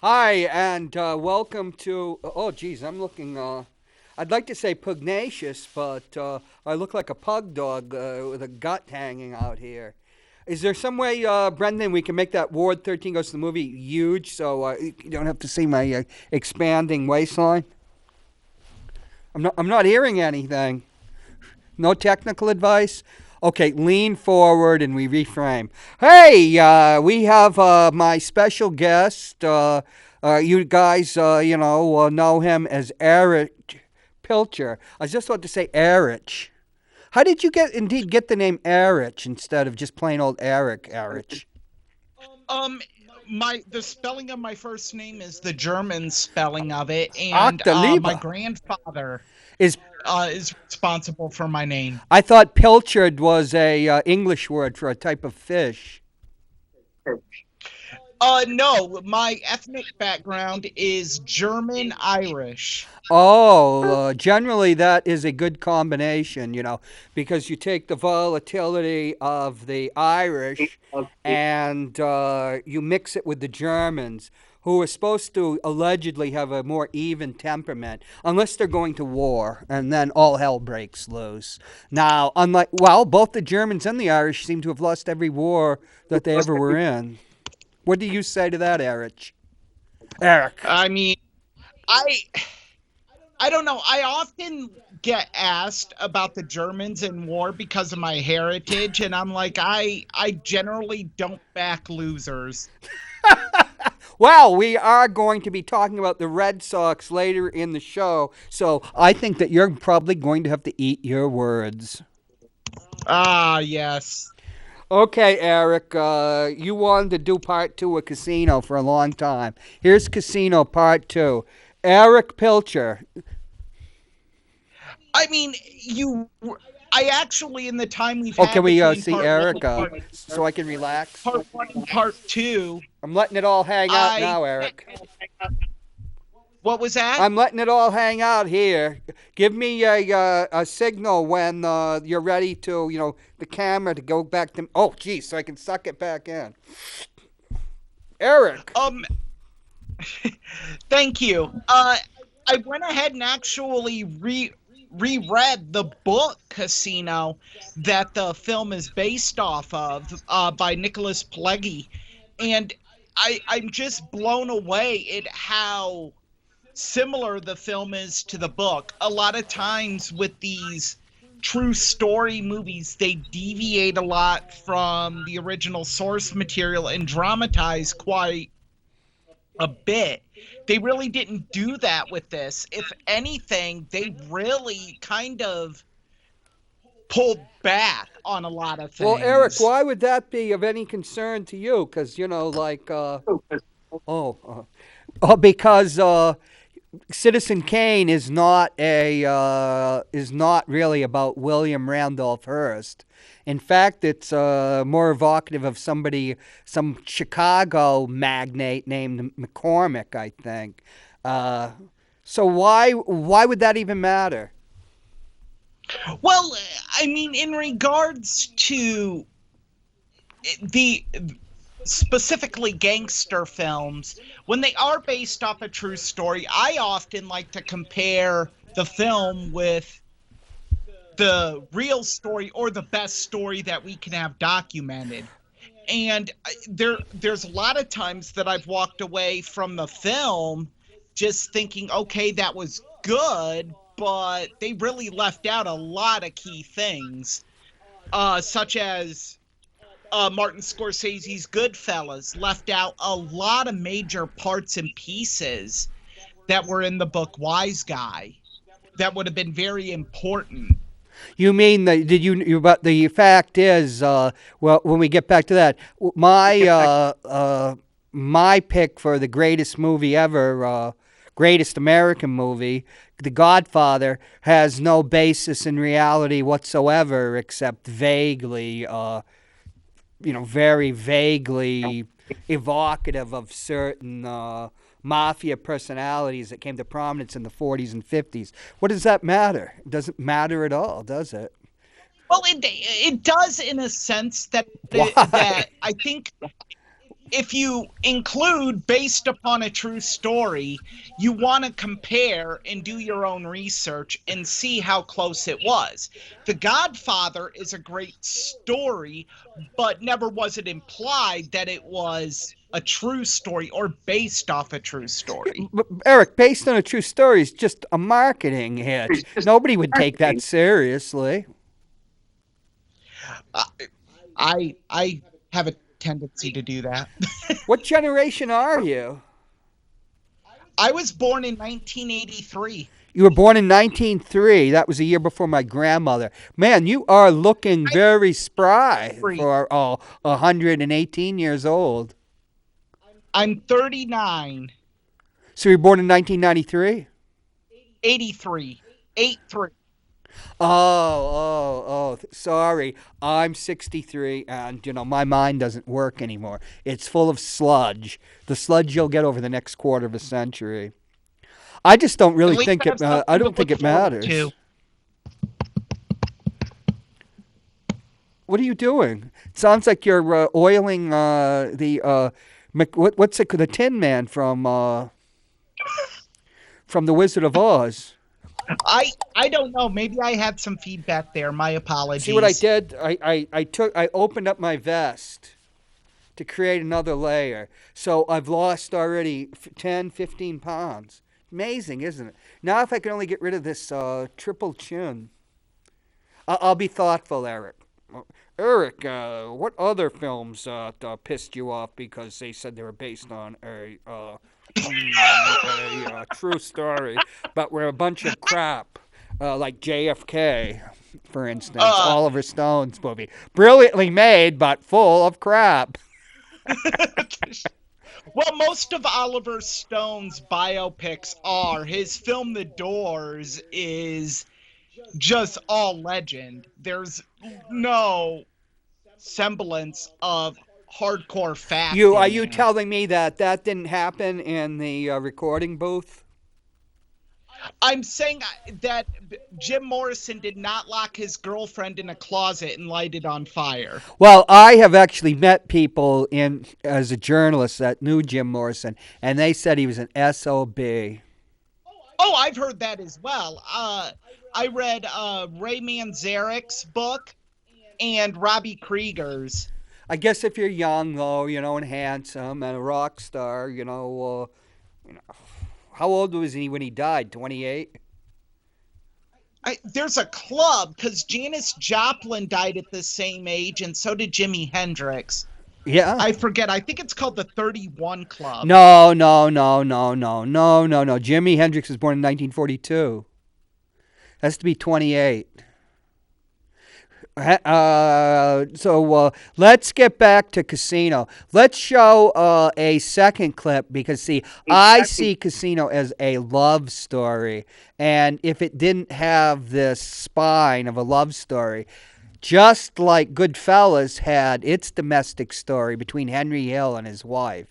Hi, and welcome to. Oh, geez, I'm looking. I'd like to say pugnacious, but I look like a pug dog with a gut hanging out here. Is there some way, Brendan, we can make that Ward 13 Goes to the Movie huge so you don't have to see my expanding waistline? I'm not hearing anything. No technical advice? Okay, lean forward and we reframe. Hey, we have my special guest. You guys, know him as Erich Pilcher. I was just about to say Erich. How did you get the name Erich instead of just plain old Eric Erich? Um, the spelling of my first name is the German spelling of it, and my Octaliba grandfather is. is responsible for my name. I thought pilchard was a English word for a type of fish. No, my ethnic background is German Irish. Oh, generally that is a good combination, because you take the volatility of the Irish and you mix it with the Germans, who are supposed to allegedly have a more even temperament, unless they're going to war, and then all hell breaks loose. Now, both the Germans and the Irish seem to have lost every war that they ever were in. What do you say to that, Eric? Eric. I mean, I I don't know. I often get asked about the Germans in war because of my heritage, and I'm like, I generally don't back losers. Well, we are going to be talking about the Red Sox later in the show, so I think that you're probably going to have to eat your words. Ah, yes. Okay, Eric, you wanted to do part two of Casino for a long time. Here's Casino part two. Eric Pilcher. I mean, you. I actually, in the time we've Oh, can had we between see part one Eric and so I can relax? part one and part two, I'm letting it all hang out I. now, Eric. What was that? I'm letting it all hang out here. Give me a signal when you're ready to, the camera to go back to. Oh, geez, so I can suck it back in. Eric. Um, Thank you. I went ahead and actually reread the book Casino that the film is based off of by Nicholas Pileggi, and I'm just blown away at how similar the film is to the book. A lot of times with these true story movies, they deviate a lot from the original source material and dramatize quite a bit. They really didn't do that with this. If anything, they really kind of pulled back on a lot of Well, Eric, things. why would that be of any concern to you? Because, because Citizen Kane is not really about William Randolph Hearst. In fact, it's more evocative of some Chicago magnate named McCormick, I think. Uh, so why would that even matter? Well, I mean, in regards to the specifically gangster films, when they are based off a true story, I often like to compare the film with the real story or the best story that we can have documented. And there's a lot of times that I've walked away from the film just thinking, okay, that was good, but they really left out a lot of key things, such as Martin Scorsese's Goodfellas left out a lot of major parts and pieces that were in the book Wise Guy that would have been very important. You mean but the fact is, well, when we get back to that, my pick for the greatest movie ever, greatest American movie, The Godfather, has no basis in reality whatsoever, except vaguely, very vaguely evocative of certain mafia personalities that came to prominence in the 40s and 50s. What does that matter? It doesn't matter at all, does it? Well, it does in a sense that Why? that I think if you include based upon a true story, you want to compare and do your own research and see how close it was. The Godfather is a great story, but never was it implied that it was a true story or based off a true story. Eric, based on a true story is just a marketing hit. Nobody would take that seriously. Uh, I have a tendency to do that. What generation are you? I was born in 1983. You were born in 1903. That was a year before my grandmother. Man, you are looking very spry for 118 years old. I'm 39. So you were born in 1993? 83. 83. Sorry. I'm 63 and, my mind doesn't work anymore. It's full of sludge. The sludge you'll get over the next quarter of a century. I just don't At really least think I have it. I something to don't think look it forward to. matters. What are you doing? It sounds like you're oiling the what's it? The Tin Man from the Wizard of Oz. I don't know. Maybe I had some feedback there. My See what I apologies. did? I opened up my vest to create another layer. So I've lost already 10, 15 pounds. Amazing, isn't it? Now if I can only get rid of this triple chin, I'll be thoughtful, Eric. Eric, what other films pissed you off because they said they were based on a true story, but were a bunch of crap, like JFK, for instance, Uh Oliver Stone's movie, brilliantly made but full of crap. well, most of Oliver Stone's biopics are. His film The Doors is just all legend. There's no semblance of hardcore fact You are in you there. telling me that that didn't happen in the recording booth? I'm saying that Jim Morrison did not lock his girlfriend in a closet and light it on fire. Well, I have actually met people in as a journalist that knew Jim Morrison, and they said he was an SOB. Oh, I've heard that as well. I read Ray Manzarek's book and Robbie Krieger's. I guess if you're young, though, and handsome and a rock star, how old was he when he died? 28? There's a club because Janis Joplin died at the same age, and so did Jimi Hendrix. Yeah. I forget. I think it's called the 31 Club. No, no, no, no, no, no, no, no. Jimi Hendrix was born in 1942. Has to be 28. Let's get back to Casino. Let's show a second clip because, see, I see Casino as a love story. And if it didn't have this spine of a love story, just like Goodfellas had its domestic story between Henry Hill and his wife,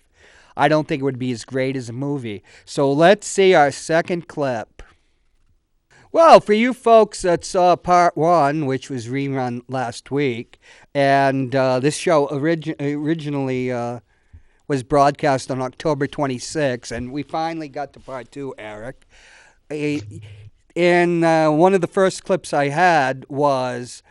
I don't think it would be as great as a movie. So let's see our second clip. Well, for you folks that saw part one, which was rerun last week, and this show originally was broadcast on October 26th, and we finally got to part two, Eric. In one of the first clips I had was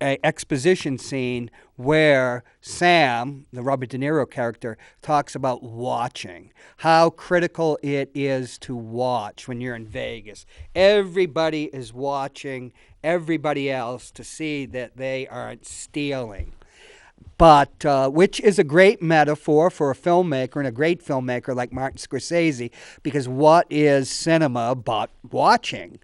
a exposition scene where Sam, the Robert De Niro character, talks about watching, how critical it is to watch when you're in Vegas. Everybody is watching everybody else to see that they aren't stealing. But which is a great metaphor for a filmmaker and a great filmmaker like Martin Scorsese, because what is cinema but watching?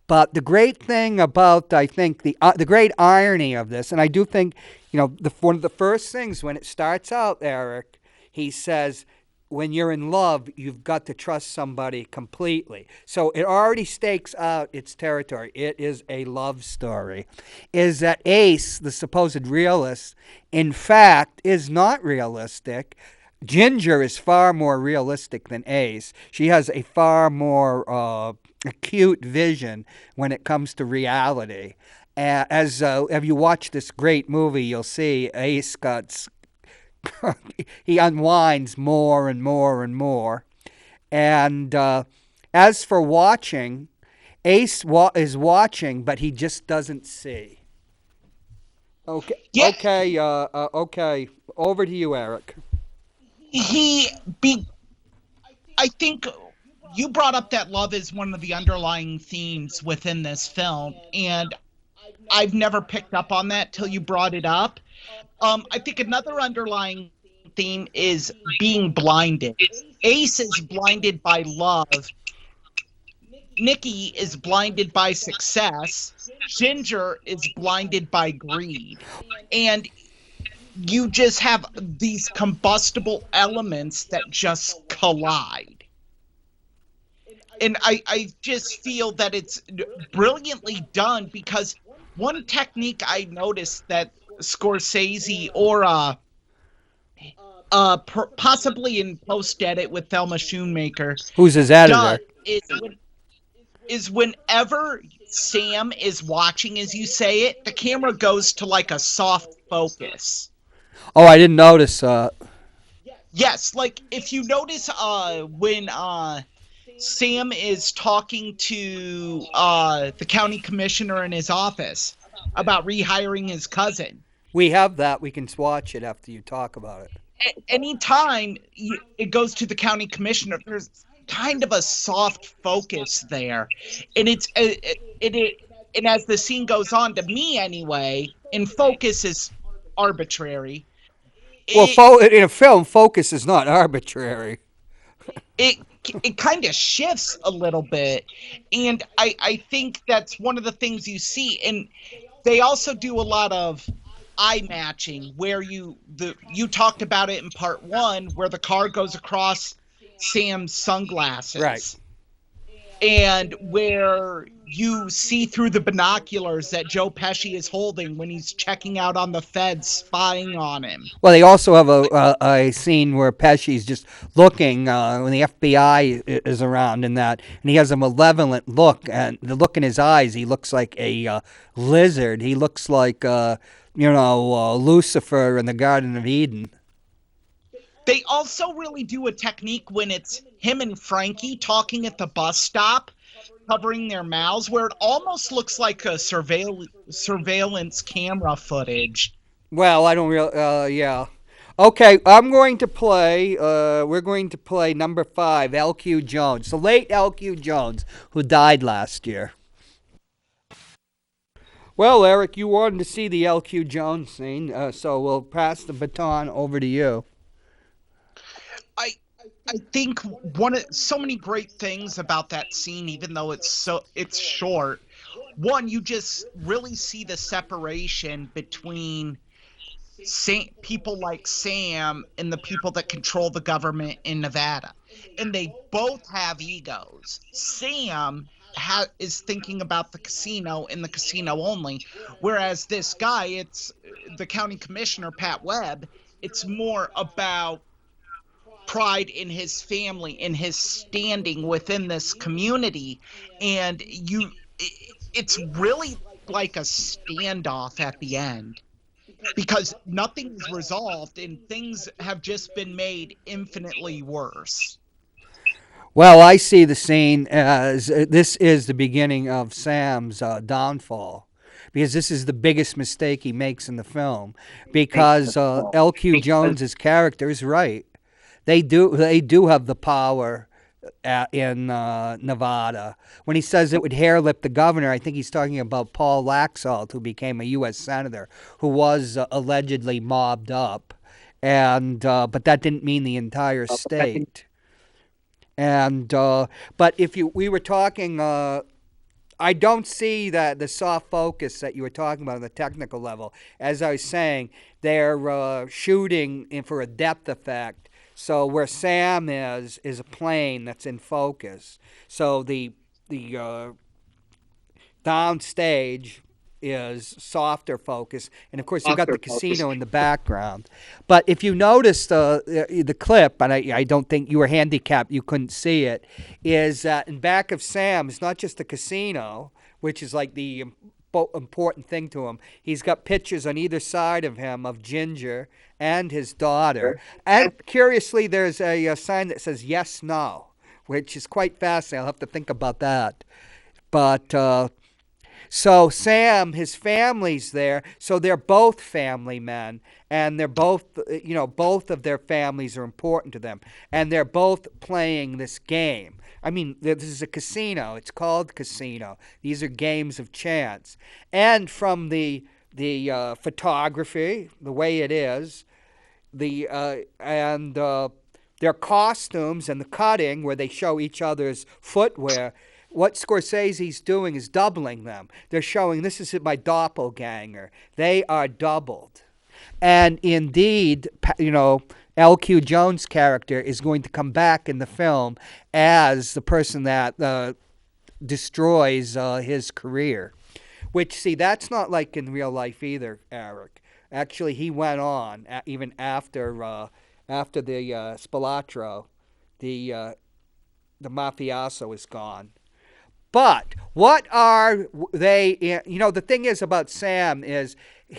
But the great thing about, I think, the great irony of this, and I do think, one of the first things when it starts out, Eric, he says, when you're in love, you've got to trust somebody completely. So it already stakes out its territory. It is a love story. Is that Ace, the supposed realist, in fact, is not realistic. Ginger is far more realistic than Ace. She has a far more acute vision when it comes to reality. As if you watch this great movie, you'll see Ace got he unwinds more and more and more. And as for watching, is watching, but he just doesn't see. Okay, Yeah, okay. Over to you, Eric. he be I think you brought up that love is one of the underlying themes within this film, and I've never picked up on that till you brought it up. I think another underlying theme is being blinded. Ace is blinded by love. Nikki is blinded by success. Ginger is blinded by greed. And you just have these combustible elements that just collide. And I just feel that it's brilliantly done, because one technique I noticed that Scorsese or possibly in post edit with Thelma Schoonmaker Who's his does editor? is whenever Sam is watching, as you say it, the camera goes to like a soft focus. Oh, I didn't notice. Yes, like if you notice when Sam is talking to the county commissioner in his office about rehiring his cousin. We have that. We can watch it after you talk about it. Anytime it goes to the county commissioner, there's kind of a soft focus there, and and as the scene goes on, to me anyway, and focus is arbitrary. Well, It in a film, focus is not arbitrary. it it kind of shifts a little bit, and I think that's one of the things you see. And they also do a lot of eye matching, where you talked about it in part one, where the car goes across Sam's sunglasses, Right. and where you see through the binoculars that Joe Pesci is holding when he's checking out on the feds spying on him. Well, they also have a scene where Pesci's just looking when the FBI is around and that, and he has a malevolent look, and the look in his eyes, he looks like a lizard. He looks like Lucifer in the Garden of Eden. They also really do a technique when it's him and Frankie talking at the bus stop, covering their mouths, where it almost looks like a surveillance camera footage. Well, I don't really. Yeah. Okay, I'm going to play. We're going to play number 5, L.Q. Jones, the late L.Q. Jones, who died last year. Well, Eric, you wanted to see the L.Q. Jones scene, so we'll pass the baton over to you. I I think so many great things about that scene, even though it's short. One, you just really see the separation between people like Sam and the people that control the government in Nevada, and they both have egos. Sam is thinking about the casino and the casino only, whereas this guy, it's the county commissioner, Pat Webb. It's more about pride in his family, in his standing within this community, and it's really like a standoff at the end, because nothing's resolved and things have just been made infinitely worse. Well, I see the scene as this is the beginning of Sam's downfall, because this is the biggest mistake he makes in the film. Because L.Q. Jones's character is right. They do have the power in Nevada. When he says it would hairlip the governor, I think he's talking about Paul Laxalt, who became a U.S. senator, who was allegedly mobbed up, and but that didn't mean the entire state. And but if we were talking, I don't see that the soft focus that you were talking about on the technical level. As I was saying, they're shooting for a depth effect. So where Sam is a plane that's in focus. So the downstage is softer focus, and of course you've got the casino in the background. But if you notice the clip, and I don't think you were handicapped, you couldn't see it, is that in back of Sam is not just the casino, which is like the important thing to him. He's got pictures on either side of him of Ginger and his daughter. And curiously, there's a sign that says yes, no, which is quite fascinating. I'll have to think about that. But so Sam, his family's there. So they're both family men, and they're both, both of their families are important to them, and they're both playing this game. I mean, this is a casino. It's called casino. These are games of chance, and from the photography, the way it is, the and their costumes and the cutting, where they show each other's footwear. What Scorsese's doing is doubling them. They're showing this is my doppelganger. They are doubled, and indeed, L.Q. Jones' character is going to come back in the film as the person that destroys his career. Which, see, that's not like in real life either, Eric. Actually, he went on even after the Spilatro, the the mafioso is gone. But what are they? The thing is about Sam is,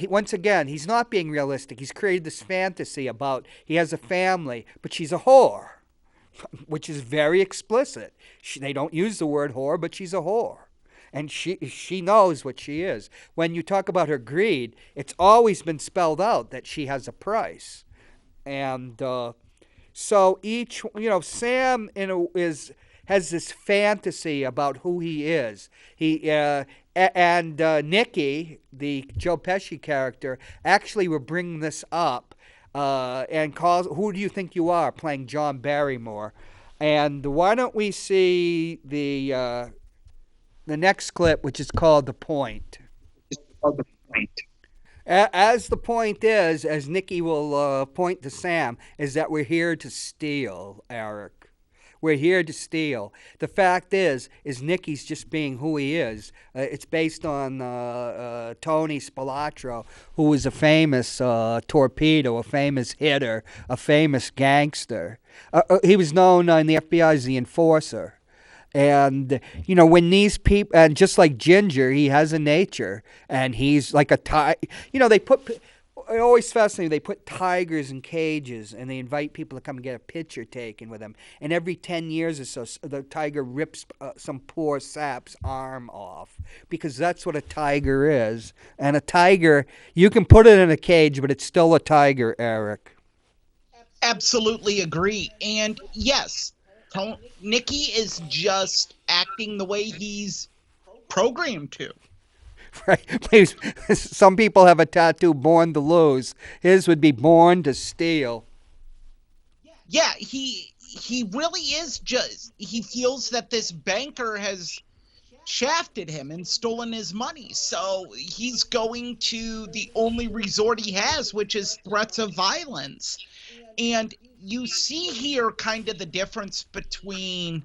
once again, he's not being realistic. He's created this fantasy about he has a family, but she's a whore, which is very explicit. They don't use the word whore, but she's a whore. And she knows what she is. When you talk about her greed, it's always been spelled out that she has a price. And so Sam has this fantasy about who he is. And Nikki, the Joe Pesci character, actually will bring this up and calls, "Who do you think you are?" playing John Barrymore. And why don't we see the next clip, which is called "The Point." As the point is, as Nikki will point to Sam, is that we're here to steal, Eric. We're here to steal. The fact is Nicky's just being who he is. It's based on Tony Spilatro, who was a famous torpedo, a famous hitter, a famous gangster. He was known in the FBI as the enforcer. And when these people, and just like Ginger, he has a nature, and he's like a tiger. They put. It always fascinating. They put tigers in cages, and they invite people to come and get a picture taken with them. And every 10 years or so, the tiger rips some poor sap's arm off, because that's what a tiger is. And a tiger, you can put it in a cage, but it's still a tiger, Eric. Absolutely agree. And yes, Nicky is just acting the way he's programmed to. Right. Please, some people have a tattoo, "Born to Lose." His would be "Born to Steal." Yeah, he really is just, he feels that this banker has shafted him and stolen his money. So he's going to the only resort he has, which is threats of violence. And you see here kind of the difference between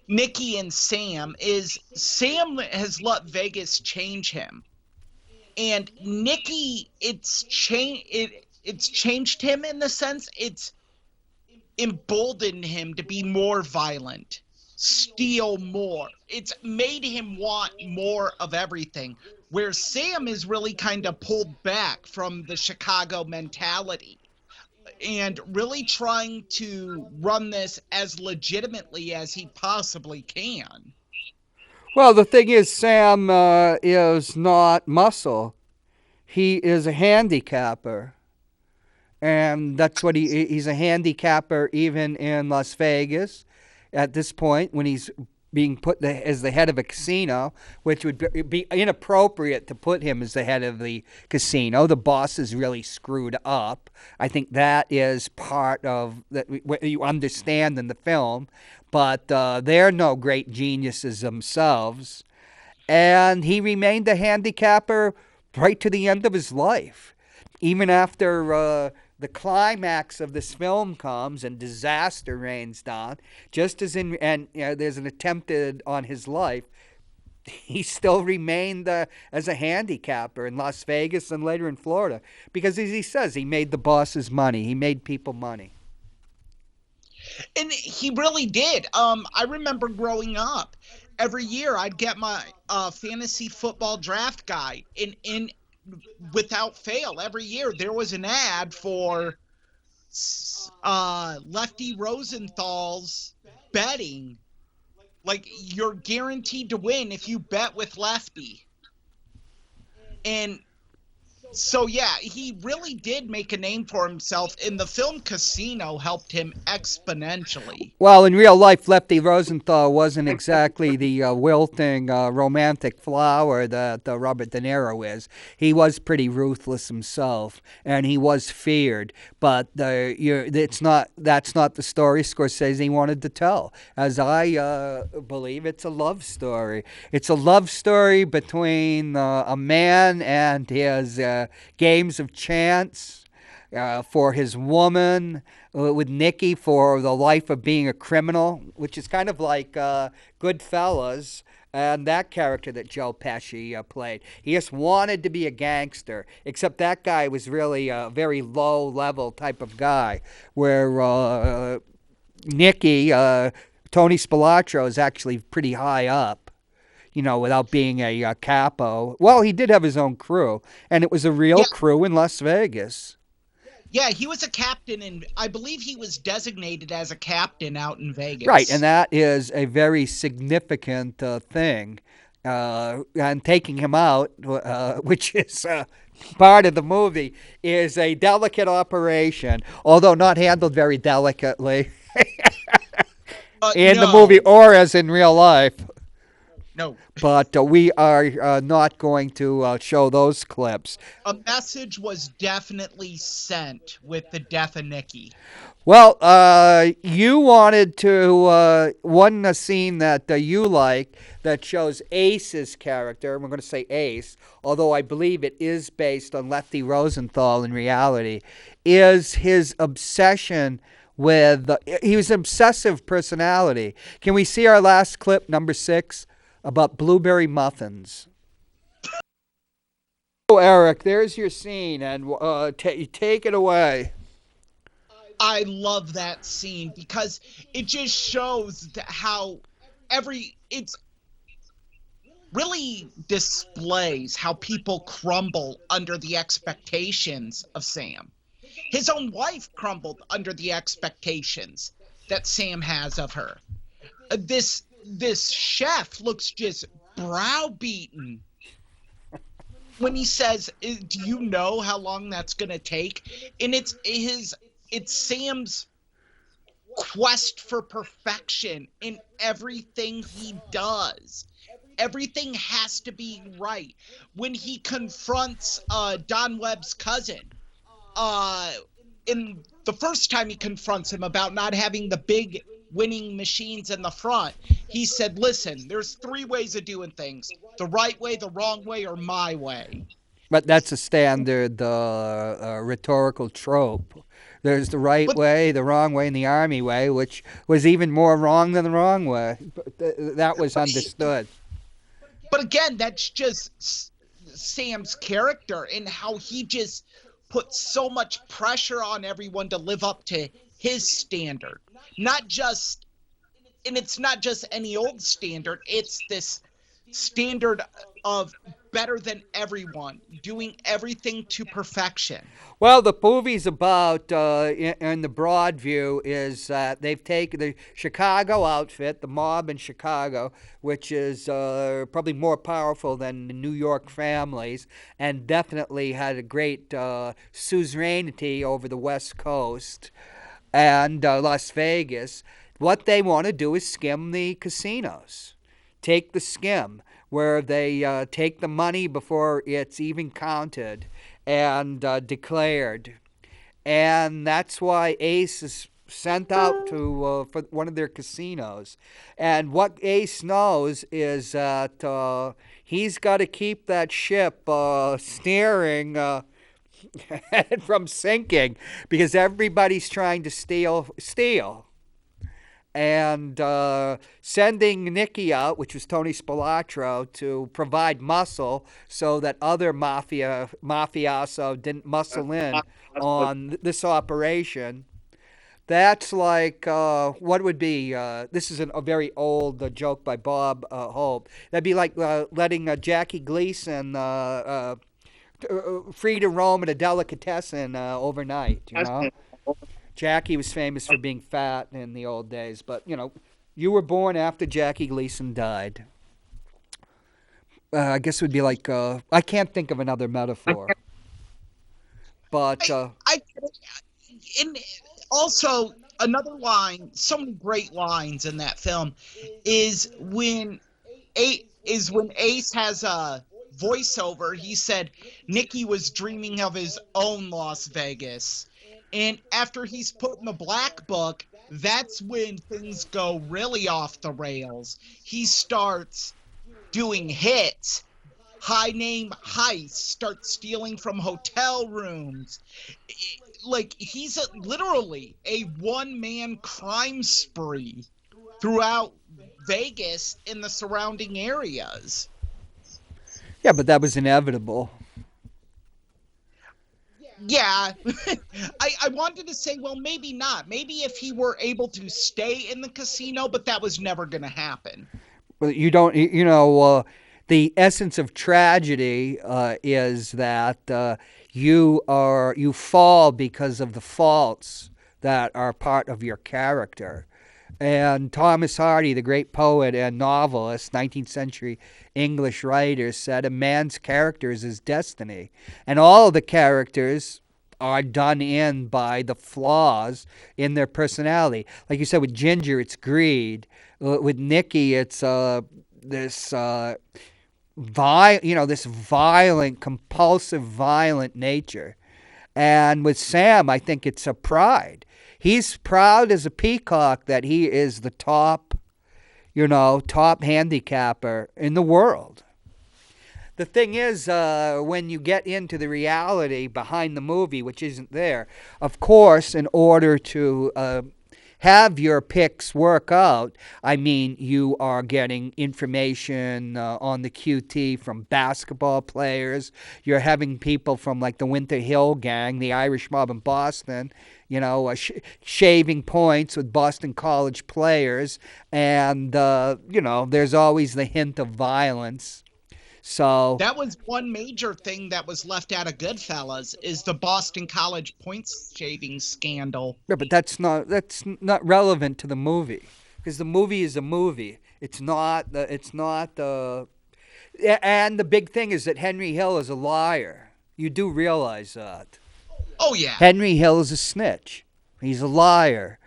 Nicky and Sam is Sam has let Vegas change him, and Nicky, it's changed him in the sense it's emboldened him to be more violent, steal more. It's made him want more of everything, where Sam is really kind of pulled back from the Chicago mentality and really trying to run this as legitimately as he possibly can. Well, the thing is, Sam is not muscle. He is a handicapper. And that's what he's a handicapper even in Las Vegas at this point, when he's being put as the head of a casino, which would be inappropriate to put him as the head of the casino. The boss is really screwed up. I think that is part of that what you understand in the film, but they're no great geniuses themselves. And he remained a handicapper right to the end of his life, even after the climax of this film comes and disaster rains down. Just as in, and there's an attempted on his life, he still remained as a handicapper in Las Vegas and later in Florida, because as he says, he made the bosses money. He made people money. And he really did. I remember growing up, every year I'd get my fantasy football draft guide, and in without fail, every year there was an ad for Lefty Rosenthal's betting. Like, you're guaranteed to win if you bet with Lefty. And so yeah, he really did make a name for himself, and the film Casino helped him exponentially. Well, in real life, Lefty Rosenthal wasn't exactly the wilting romantic flower that Robert De Niro is. He was pretty ruthless himself, and he was feared. But it's not that's not the story Scorsese wanted to tell. As I believe, it's a love story. It's a love story between a man and his games of chance, for his woman, with Nikki for the life of being a criminal, which is kind of like Goodfellas and that character that Joe Pesci played. He just wanted to be a gangster, except that guy was really a very low level type of guy, where Nikki, Tony Spilotro, is actually pretty high up, without being a capo. Well, he did have his own crew, and it was a real Yeah, crew in Las Vegas. yeah, he was a captain, and I believe he was designated as a captain out in Right, and Vegas. that is a very significant thing. And taking him out, which is part of the movie, is a delicate operation, although not handled very delicately in the movie No, or as in real life. no. But we are not going to show those clips. A message was definitely sent with the death of Nikki. Well, you wanted to one scene that you like that shows Ace's character. And we're going to say Ace, although I believe it is based on Lefty Rosenthal in reality. Is his obsession with he was an obsessive personality. Can we see our last clip, number 6, about blueberry muffins? Oh, Eric, there's your scene, and take it away. I love that scene because it just shows how it's really displays how people crumble under the expectations of Sam. His own wife crumbled under the expectations that Sam has of her. This chef looks just browbeaten when he says, "Do you know how long that's going to take?" And it's Sam's quest for perfection in everything he does. Everything has to be right. When he confronts Don Webb's cousin, uh, in the first time he confronts him about not having the big winning machines in the front, he said, "Listen, there's three ways of doing things: the right way, the wrong way, or my way." But that's a standard rhetorical trope. There's the right But way, the wrong way, and the army way, which was even more wrong than the wrong way. But that was but understood. but again, that's just Sam's character and how he just puts so much pressure on everyone to live up to his standard. Not just and it's not just any old standard, it's this standard of better than everyone, doing everything to perfection. Well, the movie's about, in the broad view, is that they've taken the Chicago outfit, the mob in Chicago, which is probably more powerful than the New York families, and definitely had a great suzerainty over the West Coast and Las Vegas. What they want to do is skim the casinos, take the skim, where they take the money before it's even counted and declared. And that's why Ace is sent out to for one of their casinos. And what Ace knows is that he's got to keep that ship steering from sinking, because everybody's trying to steal. And sending Nicky out, which was Tony Spilotro, to provide muscle so that other mafioso didn't muscle in on this operation. That's like what would be. This is a very old joke by Bob Hope. That'd be like letting Jackie Gleason free to roam at a delicatessen overnight. You know, Jackie was famous for being fat in the old days, but you were born after Jackie Gleason died. I guess it would be like I can't think of another metaphor, but I and also another line, so many great lines in that film is when Ace has a voiceover. He said Nicky was dreaming of his own Las Vegas, and after he's put in the black book, that's when things go really off the rails. He starts doing hits, high name heists, start stealing from hotel rooms. Like he's literally a one-man crime spree throughout Vegas and the surrounding areas. yeah, but that was inevitable. Yeah, I wanted to say, well, maybe not. Maybe if he were able to stay in the casino, but that was never going to happen. But you don't, the essence of tragedy is that you fall because of the faults that are part of your character. And Thomas Hardy, the great poet and novelist, 19th century English writer, said a man's character is his destiny. And all of the characters are done in by the flaws in their personality. Like you said, with Ginger, it's greed. With Nikki, it's this this violent, compulsive, violent nature. And with Sam, I think it's a pride. He's proud as a peacock that he is the top handicapper in the world. The thing is, when you get into the reality behind the movie, which isn't there, of course, in order to have your picks work out, I mean, you are getting information on the QT from basketball players. You're having people from like the Winter Hill Gang, the Irish mob in Boston, shaving points with Boston College players. And, there's always the hint of violence. So, That was one major thing that was left out of Goodfellas is the Boston College points shaving scandal. yeah, but that's not relevant to the movie because the movie is a movie. It's not. And the big thing is that Henry Hill is a liar. You do realize that. Oh yeah. Henry Hill is a snitch. He's a liar.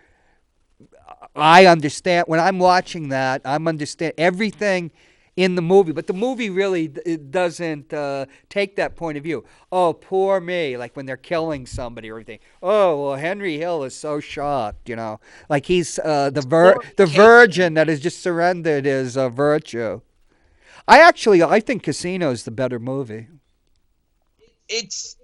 I understand when I'm watching that. I'm understand everything in the movie, but the movie really it doesn't take that point of view. Oh, poor me! Like when they're killing somebody or everything. Oh, well, Henry Hill is so shocked. Like he's the virgin that has just surrendered his virtue. I think Casino is the better movie. It's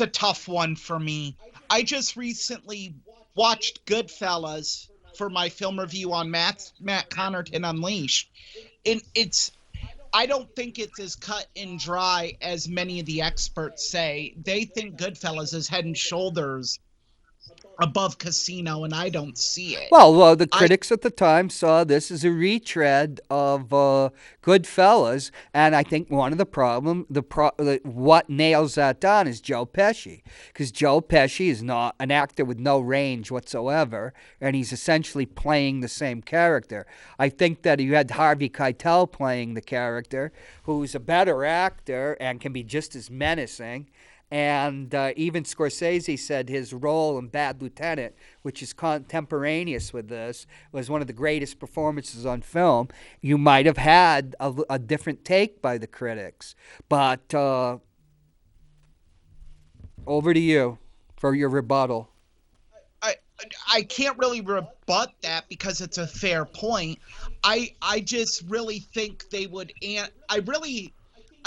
a tough one for me. I just recently watched Goodfellas for my film review on Matt Connerton Unleashed, and I don't think it's as cut and dry as many of the experts say. They think Goodfellas is head and shoulders above Casino, and I don't see it. Well, the I critics at the time saw this as a retread of Goodfellas, and I think one of the what nails that down is Joe Pesci, because Joe Pesci is not an actor with no range whatsoever, and he's essentially playing the same character. I think that you had Harvey Keitel playing the character, who's a better actor and can be just as menacing. And even Scorsese said his role in Bad Lieutenant, which is contemporaneous with this, was one of the greatest performances on film. You might have had a different take by the critics. But over to you for your rebuttal. I I can't really rebut that because it's a fair point. I just really think they would, and I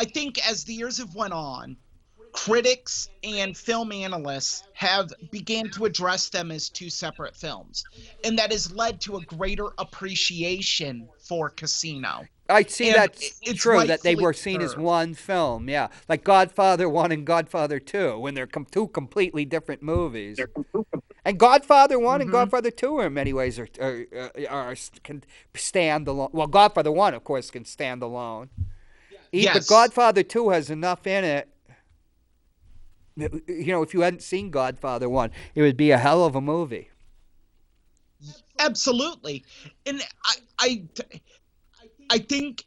think as the years have went on, critics and film analysts have began to address them as two separate films, and that has led to a greater appreciation for Casino. I see And that's it's true that they rightfully were seen as deserved. one film, yeah, like Godfather 1 and Godfather 2 when they're two completely different movies. And Godfather 1 and Mm-hmm. Godfather 2 in many ways can stand alone. Well, Godfather 1, of course, can stand alone. But Yes, Godfather 2 has enough in it. If you hadn't seen Godfather 1, it would be a hell of a movie. absolutely. And I think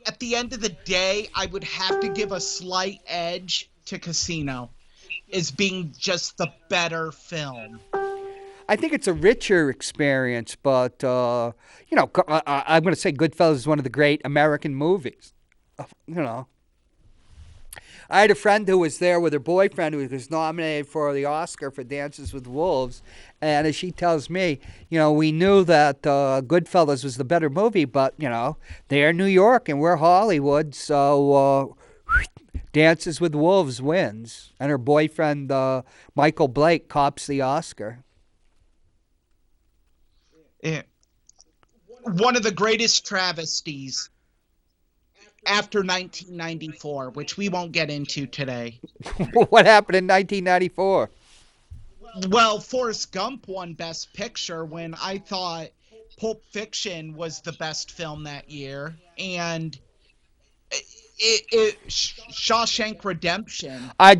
at the end of the day, I would have to give a slight edge to Casino as being just the better film. I think it's a richer experience, but, I'm going to say Goodfellas is one of the great American movies. You know, I had a friend who was there with her boyfriend who was nominated for the Oscar for Dances with Wolves, and as she tells me, we knew that Goodfellas was the better movie, but they're New York and we're Hollywood, so Dances with Wolves wins, and her boyfriend Michael Blake cops the Oscar. Eh, One of the greatest travesties after 1994, which we won't get into today. What happened in 1994? Well, Forrest Gump won Best Picture when I thought Pulp Fiction was the best film that year, and Shawshank Redemption should I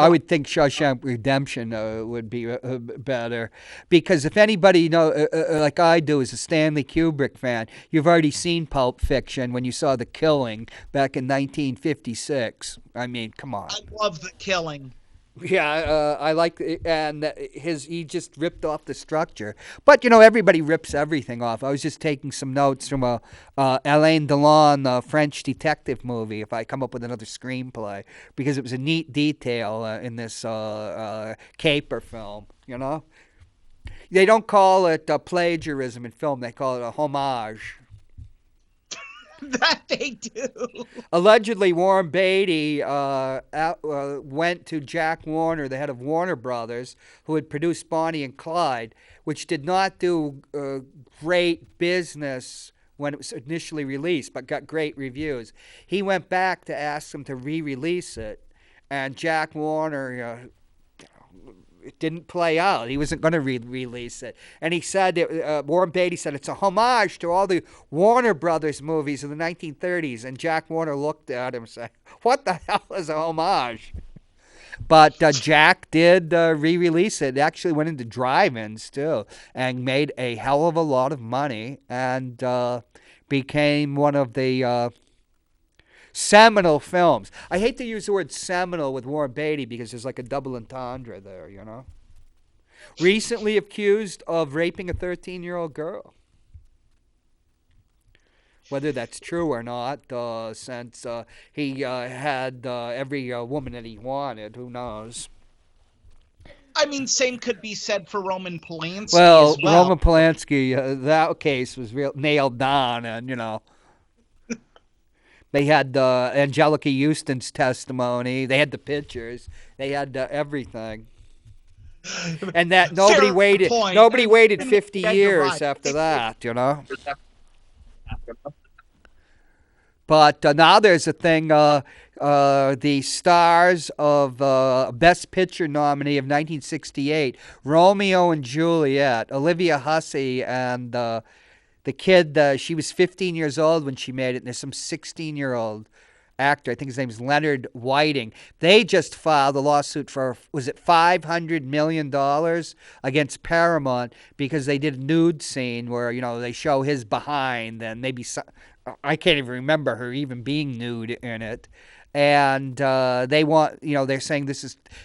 have. would think Shawshank Redemption would be better because if anybody like I do is a Stanley Kubrick fan, you've already seen Pulp Fiction when you saw The Killing back in 1956. I mean, come on. I love The Killing. Yeah, I like and he just ripped off the structure. But everybody rips everything off. I was just taking some notes from a Alain Delon French detective movie. If I come up with another screenplay, because it was a neat detail in this caper film. They don't call it plagiarism in film. They call it a homage. That they do. Allegedly, Warren Beatty went to Jack Warner, the head of Warner Brothers, who had produced Bonnie and Clyde, which did not do great business when it was initially released, but got great reviews. He went back to ask them to re-release it, and Jack Warner it didn't play out. He wasn't going to release it. And he said, Warren Beatty said, it's a homage to all the Warner Brothers movies of the 1930s. And Jack Warner looked at him and said, what the hell is a homage? But Jack did re-release it. It actually went into drive-ins, too, and made a hell of a lot of money and became one of the seminal films. I hate to use the word seminal with Warren Beatty because there's like a double entendre there. Recently accused of raping a 13-year-old girl. Whether that's true or not, since he had every woman that he wanted, who knows? I mean, same could be said for Roman Polanski Well, as well. Roman Polanski, that case was nailed down, and they had Angelica Houston's testimony. They had the pictures. They had everything. And that Fair point. nobody waited 50 Yeah, you're years right. after that. But now there's a thing. The stars of Best Picture nominee of 1968, Romeo and Juliet, Olivia Hussey, and the kid. She was 15 years old when she made it, and there's some 16-year-old actor. I think his name is Leonard Whiting. They just filed a lawsuit for, was it $500 million against Paramount because they did a nude scene where they show his behind and maybe I can't even remember her even being nude in it. And they want, they're saying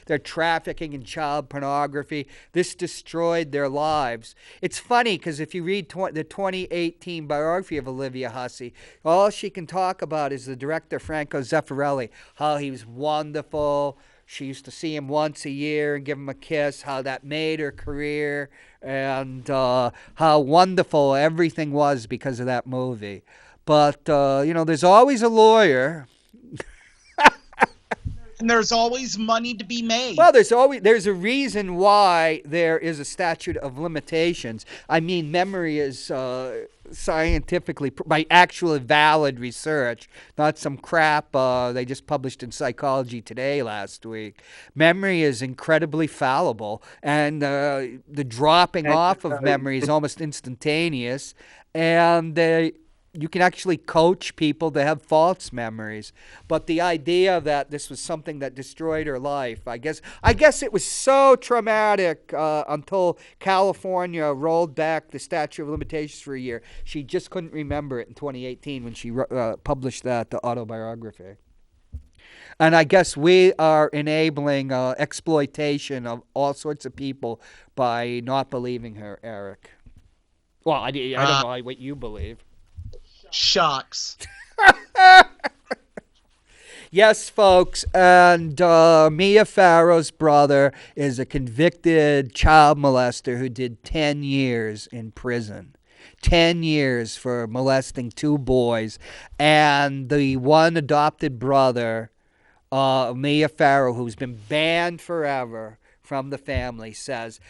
they're trafficking in child pornography. This destroyed their lives. It's funny because if you read the 2018 biography of Olivia Hussey, all she can talk about is the director Franco Zeffirelli, how he was wonderful. She used to see him once a year and give him a kiss, how that made her career, and how wonderful everything was because of that movie. But, there's always a lawyer. And there's always money to be Well, made. there's a reason why there is a statute of limitations. I mean, memory is scientifically by actually valid research, not some crap they just published in Psychology Today last week. Memory is incredibly fallible, and the dropping off of memory is almost instantaneous, and you can actually coach people to have false memories. But the idea that this was something that destroyed her life, I guess it was so traumatic until California rolled back the statute of limitations for a year. She just couldn't remember it in 2018 when she published that the autobiography. And I guess we are enabling exploitation of all sorts of people by not believing her, Eric. Well, I don't Uh, know what you believe. Shucks. Yes, folks, and Mia Farrow's brother is a convicted child molester who did 10 years in prison. 10 years for molesting two boys. And the one adopted brother, Mia Farrow, who's been banned forever from the family, says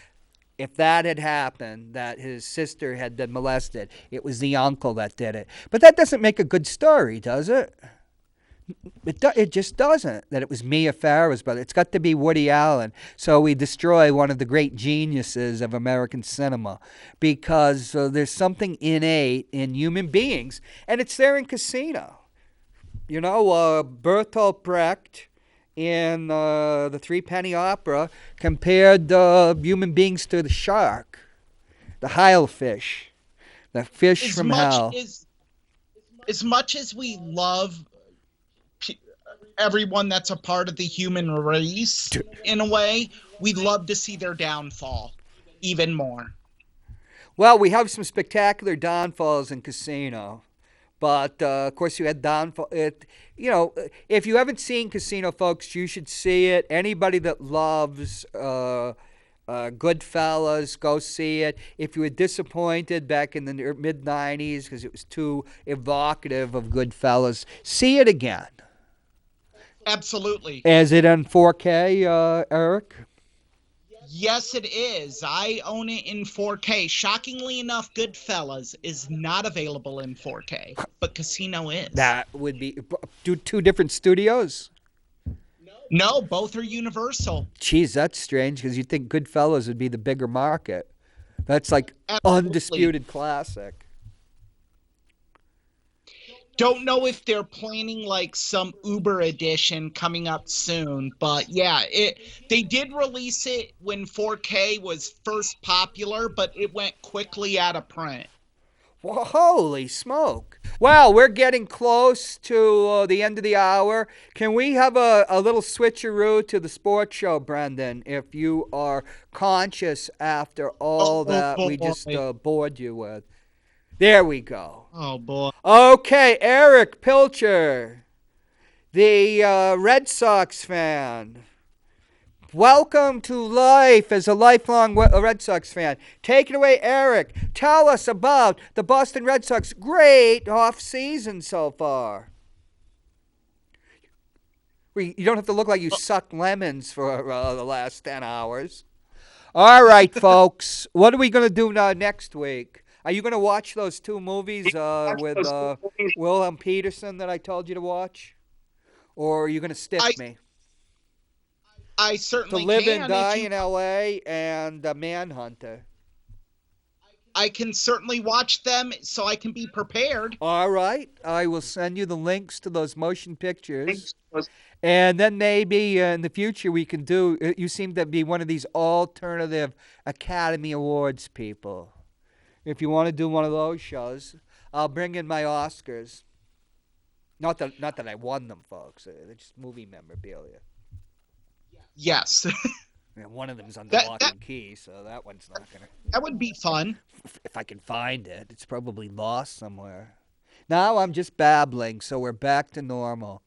if that had happened, that his sister had been molested, it was the uncle that did it. But that doesn't make a good story, does it? It just doesn't. That it was Mia Farrow's brother. It's got to be Woody Allen. So we destroy one of the great geniuses of American cinema because there's something innate in human beings, and it's there in Casino. You know, Bertolt Brecht in the Three Penny Opera compared human beings to the shark, the Heilfish, the fish As from much hell. as we love everyone that's a part of the human race, in a way, we'd love to see their downfall even more. Well, we have some spectacular downfalls in Casino. But of course, you had downfall. If you haven't seen Casino, folks, you should see it. Anybody that loves Goodfellas, go see it. If you were disappointed back in the mid '90s because it was too evocative of Goodfellas, see it again. Absolutely. Is it on 4K, Eric? Yes, it is. I own it in 4K. Shockingly enough, Goodfellas is not available in 4K, but Casino is. That would be two different studios. No, both are Universal. Geez, that's strange because you'd think Goodfellas would be the bigger market. That's like Absolutely. undisputed classic. Don't know if they're planning like some Uber edition coming up soon, but yeah, they did release it when 4K was first popular, but it went quickly out of print. Well, holy smoke. Well, we're getting close to the end of the hour. Can we have a little switcheroo to the sports show, Brendan, if you are conscious after all Oh that we just boy. bored you with? There we go. Oh boy. Okay, Erich Pilcher, the Red Sox fan. Welcome to life as a lifelong Red Sox fan. Take it away, Eric. Tell us about the Boston Red Sox great off season so far. You don't have to look like you sucked lemons for the last 10 hours. All right, folks. What are we going to do next week? Are you going to watch those two movies with Wilhelm Peterson that I told you to watch? Or are you going to I stiff me? I To certainly Live and can if Die you in L.A. and Manhunter. I can certainly watch them so I can be prepared. All right. I will send you the links to those motion pictures. And then maybe in the future we can do. You seem to be one of these alternative Academy Awards people. If you want to do one of those shows, I'll bring in my Oscars. Not that I won them, folks. They're just movie memorabilia. Yes. And one of them's under that lock that and key, so that one's not gonna. that would be fun. If I can find it, it's probably lost somewhere. Now I'm just babbling, so we're back to normal.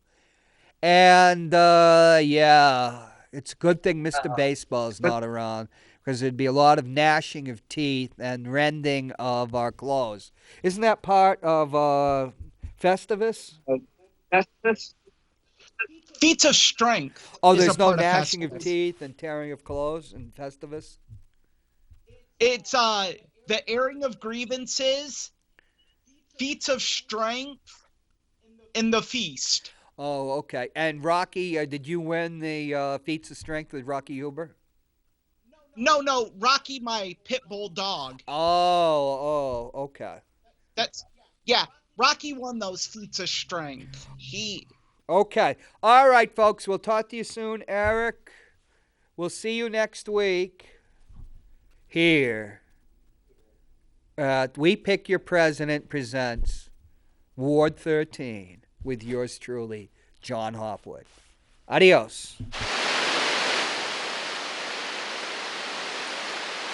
And yeah, it's a good thing Mr. Baseball's not around because there'd be a lot of gnashing of teeth and rending of our clothes. Isn't that part of Festivus? Feats of Strength Oh, is a there's no part of gnashing of Festivus. teeth and tearing of clothes in Festivus? It's the airing of grievances, feats of strength, and the feast. Oh, okay. And Rocky, did you win the feats of strength with Rocky Huber? No, Rocky, my pit bull dog. Oh, okay. That's yeah. Rocky won those feats of strength. Okay. All right, folks. We'll talk to you soon, Eric. We'll see you next week here at We Pick Your President presents Ward 13 with yours truly, John Hopwood. Adios.